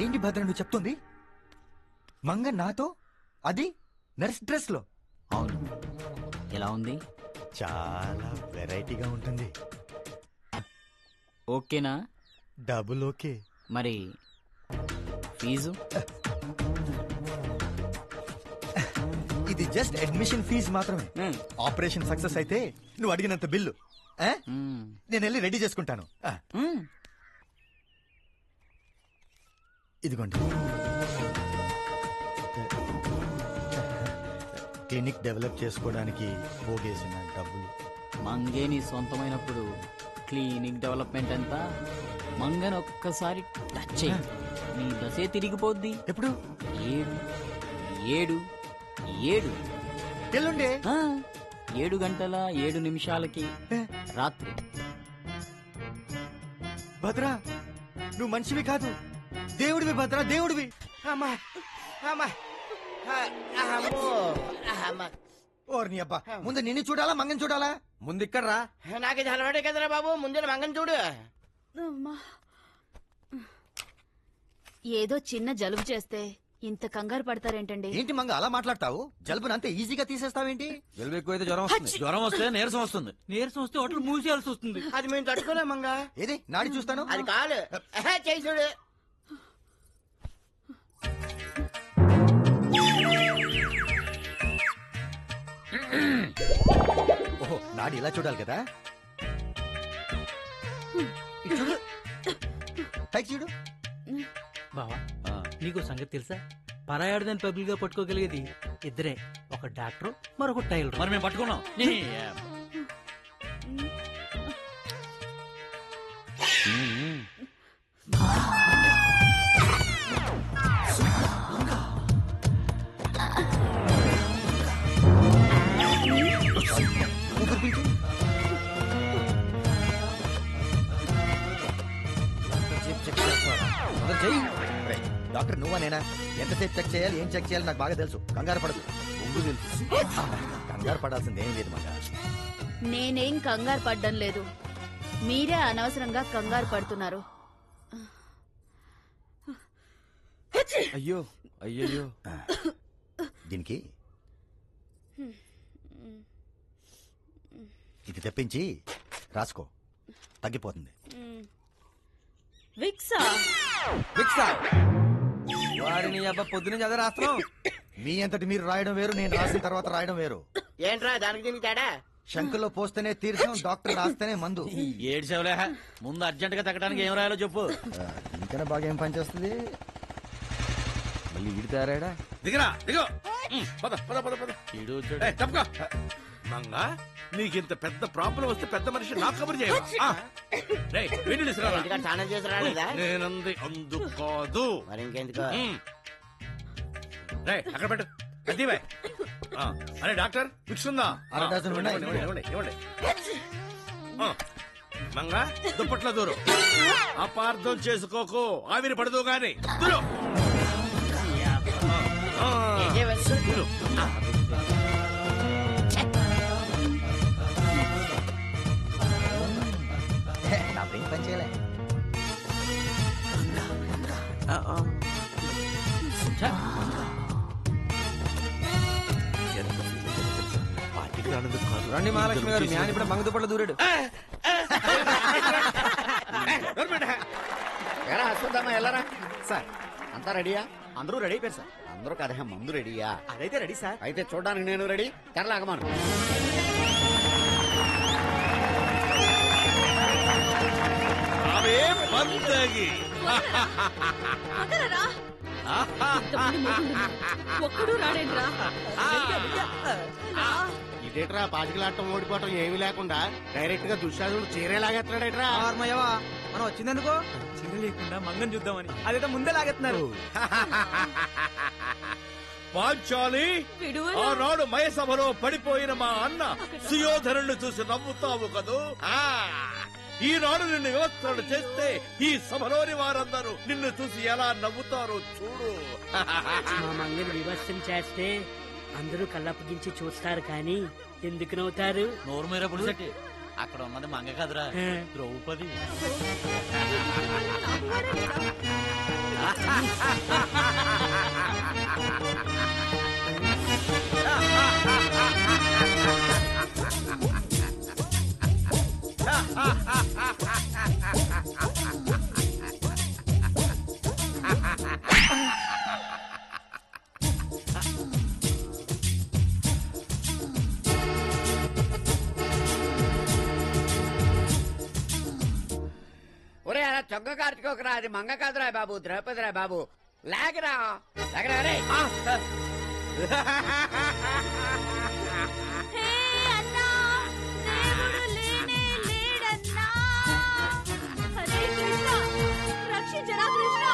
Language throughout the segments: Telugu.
ఏంటి భద్ర నువ్వు చెప్తుంది? మంగ నాతో, అది నర్స్ డ్రెస్ లో? అవును. ఎలా ఉంది? చాలా వెరైటీగా ఉంటుంది. ఓకేనా? Double okay. మరి ఫీజు? ఇది జస్ట్ అడ్మిషన్ ఫీజు మాత్రమే. ఆపరేషన్ సక్సెస్ అయితే నువ్వు అడిగినంత బిల్లు నేను వెళ్ళి రెడీ చేసుకుంటాను. ఇదిగోండి, క్లినిక్ డెవలప్ చేసుకోవడానికి పోగేసిన డబ్బులు. మంగే నీ సొంతమైనప్పుడు క్లినిక్ డెవలప్మెంట్ అంతా మంగని ఒక్కసారి టచ్ చేయి, నీ దశే తిరిగిపోద్ది. ఎప్పుడు? 7 ఎల్లుండే 7 గంటల 7 నిమిషాలకి రాత్రి. భద్రా నువ్వు మనిషివి కాదు, దేవుడివి భద్రా, దేవుడివి. ఓర్ని అబ్బా, ముందు నిన్ను చూడాలా మంగని చూడాలా? ముందు ఇక్కడ రా. నాకు ఇది అలవాటే కదరా బాబు, ముందు మంగని చూడు. ఏదో చిన్న జలుబు చేస్తే ఇంత కంగారు పడతారేంటండి? ఏంటి మంగ అలా మాట్లాడతావు? జలుబుని అంతే ఈజీగా తీసేస్తావేంటి? జలుబు ఎక్కువైతే జ్వరం వస్తుంది, జ్వరం వస్తే నీరసం వస్తుంది, నీరసం వస్తే హోటల్ మూసేయాల్సి వస్తుంది. అది మేము తట్టుకోలేం మంగ. ఏది నాడి చూస్తాను. అది కాదు, చేయి చూడు. ఓహో, నాడి ఇలా చూడాలి కదా. ఇటు చూడు, పైకి చూడు. బావా నీకు సంగతి తెలుసా? పరాయాడుదని పబ్లిక్ గా పట్టుకోగలిగేది ఇద్దరే, ఒక డాక్టర్ మరొక టైలర్. మరి మేము పట్టుకున్నాం. డాక్టర్ నువ్వా నేనా? ఎంతసేపు చెక్ చేయాలి, ఏం చెక్ చేయాలి నాకు బాగా తెలుసు. కంగారు పడదు. కంగారు పడాల్సింది ఏం లేదు మగా. నేనేం కంగారు పడ్డం లేదు, మీరే అనవసరంగా కంగారు పడుతున్నారు. అయ్యో అయ్యో, దీనికి ఇది తెప్పించి రాసుకో, తగ్గిపోతుంది. విక్సా? వాడిని అబ్బా పొద్దున చదివి రాస్తున్నాం. మీ అంతటి మీరు రాయడం వేరు, నేను రాసిన తర్వాత రాయడం వేరు. ఏంట్రా దానికి దీనికి తేడా? శంకులో పోస్తేనే తీర్థం, డాక్టర్ రాస్తేనే మందు. ఏడు సేవలే, ముందు అర్జెంట్ గా తగ్గడానికి ఏం రాయాలో చెప్పు. ఇంకా బాగా ఏం పని చేస్తుంది. మళ్ళీ ఈడు తయారాడా? దిగరా దిగో. పద పద పద పద. ఈడు తప్పక. మంగా నీకింత పెద్ద ప్రాబ్లం వస్తే పెద్ద మనిషి నాకు కబురు చేయవా? స్నానం చేసి రాలేదా? నేనంది అందుకోదు. మరి ఇంకెందుకు? అక్కడ పెట్టు. అదివే. అరే డాక్టర్ ఫిక్స్ ఉందా? మంగా దుప్పట్ల దూరు. అపార్థం చేసుకోకు, ఆవిరి పడదు గాని దూరు. నా బ్రెయిన్ పని చేయలే. రండి మహాలక్ష్మి గారు, మీ ఆయన ఇప్పుడు మంగ దుప్పట్ల దూరాడు. వెళ్ళరా సార్, అంతా రెడీయా? అందరూ రెడీ అయిపోయారు సార్. అందరూ కదా, మందు రెడీయా? అదైతే రెడీ సార్. అయితే చూడడానికి నేను రెడీ. తెరలాగమాను. ఒక్కడు రాడేంట్రా? ఇదేట్రా పాటికలాటం ఓడిపోవటం ఏమీ లేకుండా డైరెక్ట్ గా దుశ్శాసనుడు చీరేలాగేస్తున్నాడేట్రా. మనం వచ్చిందనుకో చీర లేకుండా మంగం చూద్దామని, అదేదో ముందే లాగేస్తున్నారు. పాంచాలి, ఆనాడు మయసభలో పడిపోయిన మా అన్న సుయోధనుడిని చూసి నవ్వుతావు కదూ. ఈనాడు నిన్ను వ్యవస్థలు చేస్తే ఈ సభలోని వారందరూ నిన్ను చూసి ఎలా నవ్వుతారో చూడు. మా మంగని విమర్శం చేస్తే అందరూ కళ్ళప్పగించి చూస్తారు, కానీ ఎందుకు నవ్వుతారు? నోరు మీర పుడిసెట్టి, అక్కడ ఉన్నది మంగ కదరా, ద్రౌపది. ఒరే అలా చొక్క కార్చుకోకరా, అది మంగ కాదురా బాబు, ద్రౌపదిరా బాబు. లాగరా లాగరా రే. రక్షించరా కృష్ణ.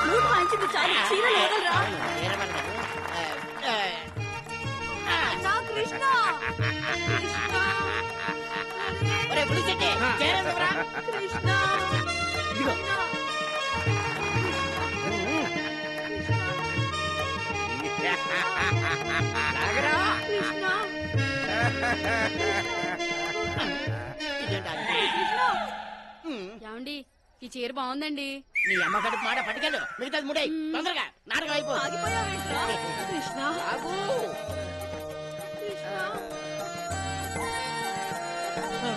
ఫ్లూట్ వాయించింది చాలు, చీరలు వదలరా. నా కృష్ణ కృష్ణ కృష్ణ. ఇదిగో లాగరా. కృష్ణ ఏమండి, ఈ చీర బాగుందండి. నీ అమ్మ కడుపు మాట పట్టుకెళ్ళు, మిగతాది ముడై తొందరగా నాటకం అయిపో. ఆగిపోయావేంట్రా? కృష్ణ బాబు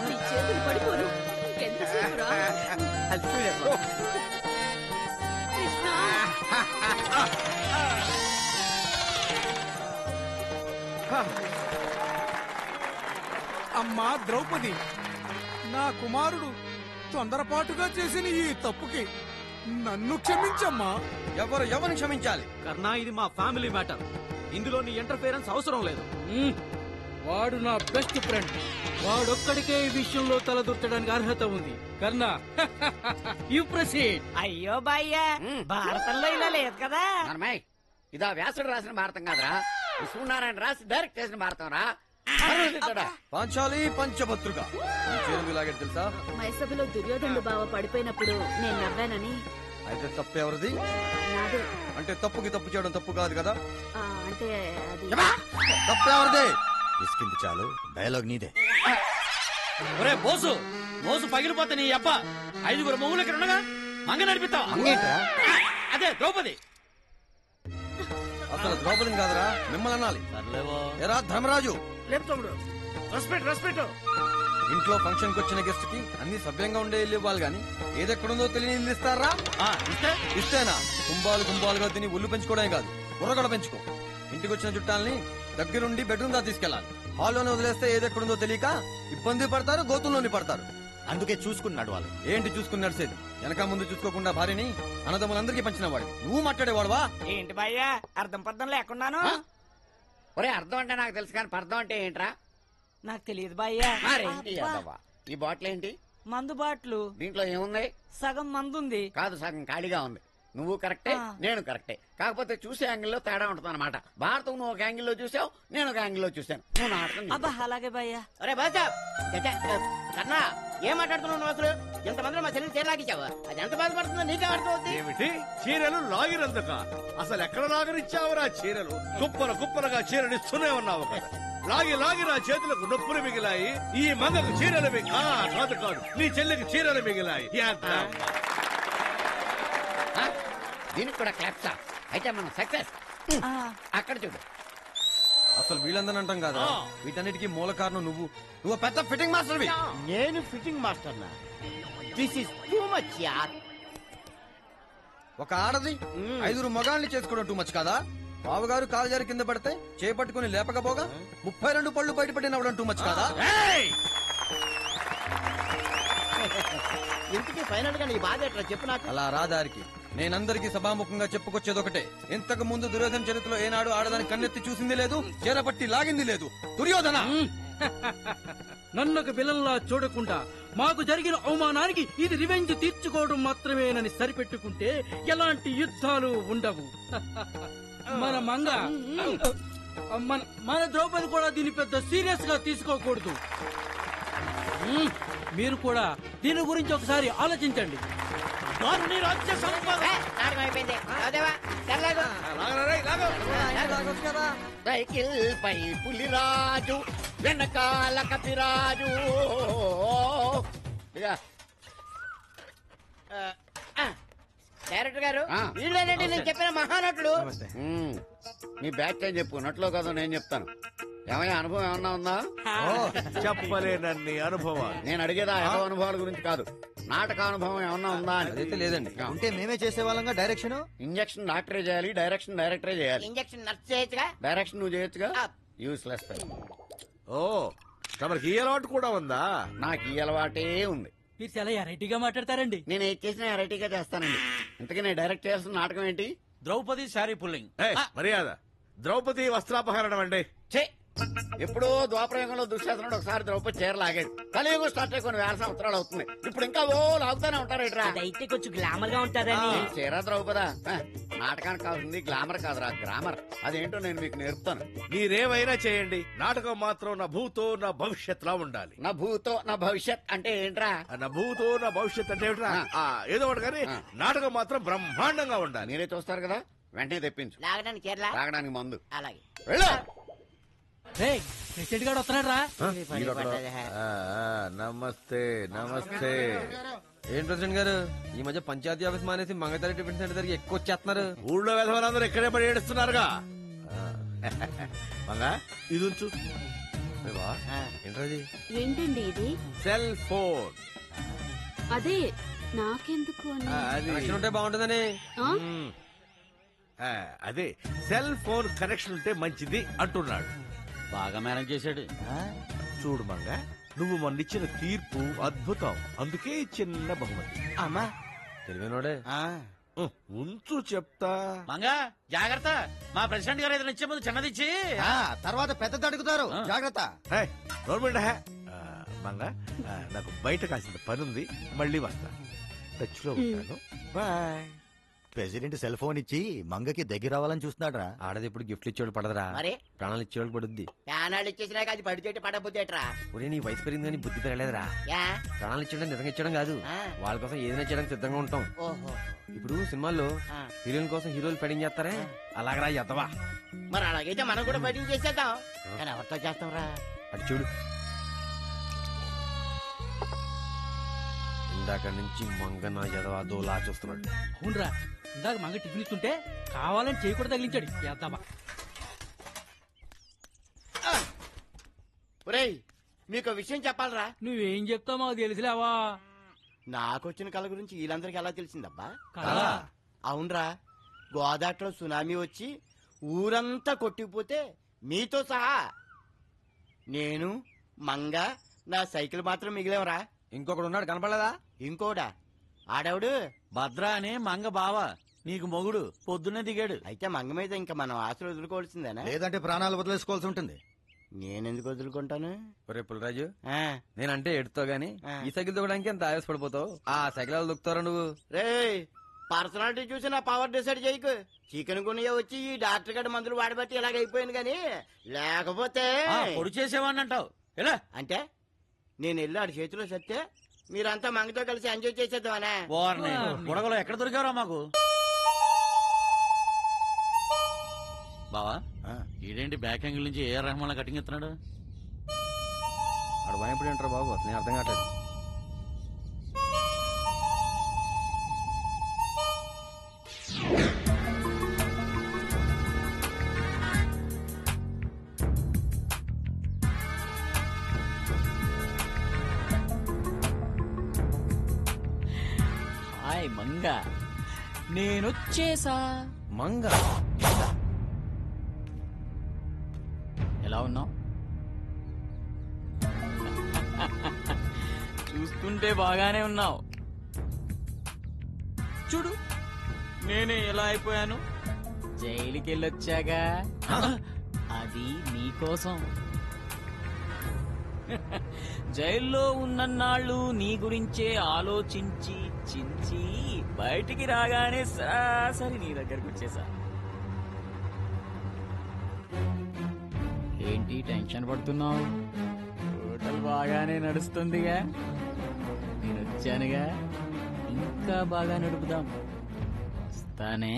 నీ చేతులు పడిపోను. ఇంకెంతసేపు రా కృష్ణ. అమ్మా ద్రౌపది, నా కుమారుడు తొందరపాటుగా చేసిన ఈ తప్పుకి నన్ను క్షమించమ్మా. ఎవరిని క్షమించాలి? కర్ణా, ఇది మా ఫ్యామిలీ మ్యాటర్. ఇందులో నీ ఇంటర్ఫియరెన్స్ అవసరం లేదు. వాడు నా బెస్ట్ ఫ్రెండ్. వాడొక్కడికే ఈ విషయంలో తలదూర్చడానికి అర్హత ఉంది. కర్ణా, యు ప్రొసీడ్. అయ్యో బాయ్యా, భారతంలో ఇలా లేదు కదా. నర్మయ్, ఇదా వ్యాసుడు రాసిన భారతం కాదురా, విష్ణునారాయణ రాసి డైరెక్ట్ చేసిన భారతం రా. పాంచాలి పంచభద్రుక ఇలాగే తెలుసా? మైసభలో దుర్యోధనుడు బావ పడిపోయినప్పుడు నేను నవ్వానని. అయితే తప్పు ఎవరిది? నాదే. అంటే తప్పుకి తప్పు చేయడం తప్పు కాదు కదా? అంటే అది తప్పు ఎవరిది? తీసుకుంది చాలు, డైలాగ్ నీదే. ఒరే బోసు, మోసు పగిలిపోతే నీ అబ్బ 5 మొగులు ఇక్కడ ఉండగా మంగ నడిపిస్తావా? అదే ద్రౌపది. అసలు ద్రౌపదిని కాదురా, మిమ్మల్ని అనాలి. ఎరా ధర్మరాజు, లేదు తమ్ముడు, రెస్పెక్ట్. ఇంట్లో ఫంక్షన్ కి వచ్చిన గెస్ట్ కి అన్ని సభ్యంగా ఉండే ఇల్లు ఇవ్వాలి గాని ఏదెక్కడుందో తెలియని ఇల్లు ఇస్తారా? ఇస్తేనా గుంబాలుగా తిని ఒళ్ళు పెంచుకోవడమే కాదు, బుర్ర కూడా పెంచుకో. ఇంటికి వచ్చిన చుట్టాలని దగ్గరుండి బెడ్రూమ్ దా తీసుకెళ్లాలి. హాల్లోనే వదిలేస్తే ఏదెక్కడుందో తెలియక ఇబ్బంది పడతారు, గోతుల్లోని పడతారు. అందుకే చూసుకున్నాడు వాళ్ళు. ఏంటి చూసుకుని నడిచేది? వెనక ముందు చూసుకోకుండా భార్యని అన్నదమ్ములందరికీ పంచిన వాడు నువ్వు మాట్లాడేవాడువా? ఏంటి బాయ్యా, అర్థం పర్థం లేకున్నాను. ఒరే అర్థం అంటే నాకు తెలుసు కానీ పర్థం అంటే ఏంట్రా? నాకు తెలియదు బాయ్యా. మరేంటి అబ్బా, ఈ బాటిల్ ఏంటి? మందు బాట్లు. దీంట్లో ఏముంది? సగం మందు ఉంది. కాదు, సగం ఖాళీగా ఉంది. నువ్వు కరెక్టే, నేను కరెక్టే. కాకపోతే చూసే యాంగిల్లో తేడా ఉంటుంది అనమాట. భారతం నువ్వు ఒక యాంగిల్లో చూసావు, నేను ఒక యాంగిల్లో చూసాను. నువ్వు నాటకం. అబ్బా అలాగే బాయ్యా. అరే బాజా కన్నా, ఏం మాట్లాడుతున్నావు నువ్వు అసలు? ఇంతమందిలో మా చెల్లి చీరలాగిచ్చావా? అది ఎంత బాధపడుతుందో నీకే అర్థమవుతుంది. ఏమిటి చీరలు లాగినందుక? అసలు ఎక్కడ లాగనిచ్చావురా చీరలు? కుప్పలుగా చీరలు ఇస్తూనే ఉన్నావు కదా. లాగి నా చేతులకు నొప్పులు మిగిలాయి. ఈ మంగకు చీరలు కాదు, నీ చెల్లికి చీరలు మిగిలాయి. దీనికి కూడా క్లాప్సా? అయితే మనం సక్సెస్. అక్కడ చూడు. అసలు వీళ్ళందరూ అంటాం కదా, వీటన్నిటికీ మూల కారణం నువ్వు పెద్ద ఫిట్టింగ్ మాస్టర్వి. నేను fitting master. This is too much యార్. ఒక ఆడది 5 మగాళ్ళని చేసుకోవడం టూ మచ్ కాదా? బావగారు కాలు జారి కింద పడితే చేపట్టుకుని లేపకపోగా 32 పళ్ళు బయటపడినవడం టూ మచ్ కాదా? ఇంటికి ఫైనల్ గా నీ బాధ ఎట్లా చెప్పు నాకు. అలా రాదారికి నేనందరికీ సభాముఖంగా చెప్పుకొచ్చేదొకటే. ఇంతకు ముందు దుర్యోధన చరిత్రలో ఏనాడు ఆడదాని కన్నెత్తి చూసింది లేదు, చేరపట్టి లాగింది లేదు. దుర్యోధన, నన్నొక విలన్లా చూడకుండా మాకు జరిగిన అవమానానికి ఇది రివెంజ్ తీర్చుకోవడం మాత్రమేనని సరిపెట్టుకుంటే ఎలాంటి యుద్ధాలు ఉండవు. మన మంగ మన ద్రౌపది కూడా దీన్ని పెద్ద సీరియస్ గా తీసుకోకూడదు. మీరు కూడా దీని గురించి ఒకసారి ఆలోచించండి. సైకిల్ పై పులిరాజు వెనకాల కపిరాజు. డైరెక్టర్ గారు ఆ. వీళ్ళేనండి నేను చెప్పిన మహానటుడు. నీ బ్యాక్ టైం చెప్పు, నట్లో కదా నేను చెప్తాను. ఏమయ్యా అనుభవం ఏమన్నా ఉందా? చెప్పలేనన్ని అనుభవాలు. నేను అడిగేదా ఏదో అనుభవాల గురించి కాదు, నాటక అనుభవం ఏమన్నా ఉందా అని. అదైతే లేదండి. ఉంటే మేమే చేసేవాళ్ళంగా డైరెక్షన్. ఇంజక్షన్ డాక్టరే చేయాలి, డైరెక్షన్ డైరెక్టరే చేయాలి. ఇంజక్షన్ నర్స్ చేయొచ్చుగా. డైరెక్షన్ నువ్వు చేయొచ్చుగా. ఆ. యూస్లెస్ ఓ తమరికి ఈ అలవాటు కూడా ఉందా? నాకు ఈ అలవాటే ఉంది. మీరు చాలా వెరైటీగా మాట్లాడతారండి. నేను ఏది చేసినా వెరైటీగా చేస్తానండి. ఇంతకీ నేను డైరెక్ట్ చేయాల్సిన నాటకం ఏంటి? ద్రౌపది శారీ పుల్లింగ్. ఏయ్, మర్యాద. ద్రౌపది వస్త్రాపహరణం అండి. ఛే! ఎప్పుడో ద్వాపరయుగంలో దుశ్శాసనుడు ఒకసారి ద్రౌపది చీర లాగాడు. కలియుగం స్టార్ట్ అయ్యి కొన్ని వేల సంవత్సరాలు అవుతుంది. ఇప్పుడు ఇంకా ఓ లాగుతానే ఉంటారు ఇట్రా. అయితే కొంచెం గ్లామర్ గా ఉంటదని. చీర ద్రౌపదా నాటకానికి కావాల్సింది గ్లామర్ కాదురా, గ్రామర్. అదేంటో నేను మీకు నేర్పుతాను. మీరేమైనా చేయండి, నాటకం మాత్రం నా భూతో నా భవిష్యత్ లా ఉండాలి. నా భూతో నా భవిష్యత్ అంటే ఏంట్రా? నా భూతో నా భవిష్యత్ అంటే ఏమిట్రా? ఏదో ఒకటి కానీ నాటకం మాత్రం బ్రహ్మాండంగా ఉండాలి. మీరే చూస్తారు కదా, వెంటనే తెప్పించు. లాగడానికి చీరలా? తాగడానికి మందు. అలాగే. వెళ్ళు. ప్రెసిడెంట్ గారు వస్తున్నాడు రా. నమస్తే నమస్తే. ఏం ప్రెసిడెంట్ గారు ఈ మధ్య పంచాయతీ ఆఫీస్ మానేసి మంగళగిరి టిఫిన్ సెంటర్ దగ్గర ఎక్కువ వచ్చేస్తున్నారు. ఊళ్ళో వెధవలందరూ ఇక్కడే పడి ఏడుస్తున్నారుగా. మంగా ఇది ఉంచు. ఏంటది? ఏంటండి ఇది? Cell phone. అదే నాకెందుకు అని. అది కనెక్షన్ ఉంటే బాగుంటుందని. ఆ? అదే సెల్ ఫోన్ కనెక్షన్ ఉంటే మంచిది అంటున్నాడు. బాగా మేనేజ్ చేశాడు. చూడు మంగ, నువ్వు మొన్నిచ్చిన తీర్పు అద్భుతం. అందుకే ఈ చిన్న బహుమతి. అమ్మా తెలివినోడే. ఉంచు చెప్తా. మంగా జాగ్రత్త, మా ప్రెసిడెంట్ గారు ఏదైనా ఇచ్చే ముందు చిన్నదిచ్చి. తర్వాత పెద్దది అడుగుతారు, జాగ్రత్త. గవర్నమెంట్ మంగ, నాకు బయట కాసిన పని ఉంది, మళ్ళీ వస్తా. టచ్ లో ఉంటాను. బాయ్. ప్రెసిడెంట్ సెల్ ఫోన్ ఇచ్చి మంగకి దగ్గర అవ్వాలని చూస్తున్నాడు రా. ఆడది ఇప్పుడు గిఫ్ట్లు ఇచ్చేవాడు పడదరా, మరి ప్రాణాలు ఇచ్చేవాడు పడుద్ది. ప్యానాలు ఇచ్చేసినాక అది పడిచేటి పడబోతేట్రా. ఒరే నీ వయసు పెరిగింది కానీ బుద్ధి పెరగలేదురా. యా? ప్రాణాలు ఇచ్చడం నిజంగా ఇచ్చడం కాదు, ఆ. వాళ్ళ కోసం ఏదైనా చేయడానికి సిద్ధంగా ఉంటాం. ఓహో. ఇప్పుడు సినిమాల్లో ఆ. హీరోయిన్ కోసం హీరోలు పెడింగ్ చేస్తారే, అలాగరా ఎద్దవా. మరి అలాగైతే మనం కూడా బయటికి చేసేద్దాం. కానీ ఎవరితో చేస్తాం రా? అటు చూడు, ఇందాక నుంచి మంగ నా ఎదవా దోలా చూస్తున్నాడు. అవునరా, ఇందాక మంగ టిఫిన్ ఇస్తుంటే కావాలని చేయకూడదు తగిలించాడు. చేద్దామా? ఒరేయ్, మీకు విషయం చెప్పాలరా. నువ్వేం చెప్తావు మాకు తెలుసులేవా. నాకొచ్చిన కళ గురించి వీళ్ళందరికీ ఎలా తెలిసిందబ్బా? కదా. అవునరా, గోదాట్లో సునామీ వచ్చి ఊరంతా కొట్టిపోతే మీతో సహా నేను, మంగ, నా సైకిల్ మాత్రం మిగిలేవరా. ఇంకొకడు ఉన్నాడు కనపడలేదా? ఇంకోడా? ఆడవుడు భద్ర అనే మంగ బావ, నీకు మొగుడు పొద్దున్నే దిగాడు. అయితే మంగ మీద ఇంకా మనం ఆశలు వదులుకోవాల్సిందేనా? లేదంటే ప్రాణాలు వదిలేసుకోవాల్సి ఉంటుంది. నేనెందుకు వదులుకుంటాను? ఒరే పుల్లరాజు, ఆ, నేనంటే ఎడుతావు గాని ఆ. ఈ సైకిల్ దొక్కడానికి ఎంత ఆవేశపడిపోతావు. ఆ సైకిల్ వాళ్ళు దొక్కుతారా నువ్వు? రేయ్, పర్సనాలిటీ చూసి నా పవర్ డిసైడ్ చేయకు. చికెన్ గునియా వచ్చి ఈ డాక్టర్ గడి మందులు వాడబట్టి ఇలాగైపోయింది గాని లేకపోతే పొడి చేసేవాడిని అంటావు ఎలా? అంటే నేను వెళ్ళి ఆడి చేతిలో సత్తే మీరంతా మంగతో కలిసి ఎంజాయ్ చేసేద్దామనే. వారిని బుడగలో ఎక్కడ దొరికారా మాకు? బావా, ఈడేంటి బ్యాక్ యాంగిల్ నుంచి ఏ రహమాన్ కటింగ్ ఇస్తున్నాడు? అక్కడ భయపడి ఉంటారు బాబు, అసలు నేను అర్థం కావట్లేదు. హాయ్ మంగ, నేనొచ్చేసా. మంగ ఎలా ఉన్నావు? చూస్తుంటే బాగానే ఉన్నావు. చూడు నేనే ఎలా అయిపోయాను. జైలుకి వెళ్ళొచ్చాగా, అది నీకోసం. జైల్లో ఉన్నన్నాళ్ళు నీ గురించే ఆలోచించి చించి బయటికి రాగానే సరాసరి నీ దగ్గరకు వచ్చేసా. ఏంటి టెన్షన్ పడుతున్నావు? హోటల్ బాగానే నడుస్తుందిగా, నేను వచ్చానుగా, ఇంకా బాగా నడుపుదాం. వస్తానే.